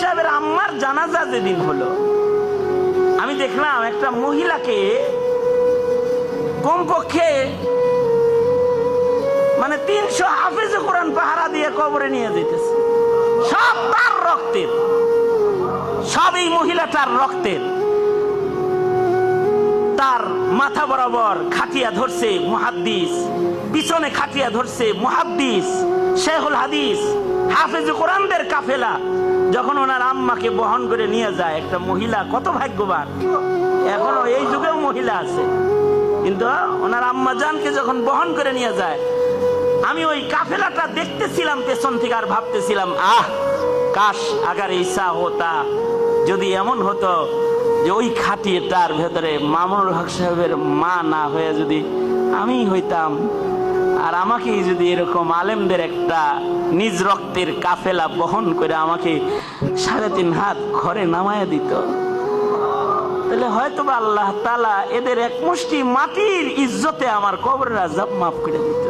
সাহেবের আম্মার জানাজা যেদিন হলো, আমি দেখলাম একটা মহিলাকে কমপক্ষে মানে 300 হাফেজে কোরআন পাহারা দিয়ে কবরে নিয়ে যেতেছে। সব তার রক্তের, সব এই মহিলাটার রক্তের। তার মাথা বরাবর খাটিয়া ধরছে মুহাদ্দিস, পিছনে খাটিয়া ধরছে মুহাদ্দিস, শেখুল হাদিস, হাফেজ কোরআনদের কাফেলা। যখন ওনার আম্মাকে বহন করে নিয়ে যায় একটা মহিলা, কত ভাগ্যবান, এখনো এই যুগেও মহিলা আছে, কিন্তু ওনার আম্মা জানকে যখন বহন করে নিয়ে যায়, আমি ওই কাফেলাটা দেখতেছিলাম পেছন থেকে, আর ভাবতেছিলাম কাশ আগার ইচ্ছা হতা, যদি এমন হতো যে ওই খাটিয়াটার ভেতরে মামুনুল হক সাহেবের মা না হয়ে যদি আমি হইতাম, আর আমাকে যদি এরকম আলেমদের একটা নিজ রক্তের কাফেলা বহন করে আমাকে 3.5 হাত ঘরে নামায়া দিত, তাহলে হয়তো বা আল্লাহ তাআলা এদের এক মুষ্টি মাটির ইজ্জতে আমার কবরের আযাব মাফ করে দিত।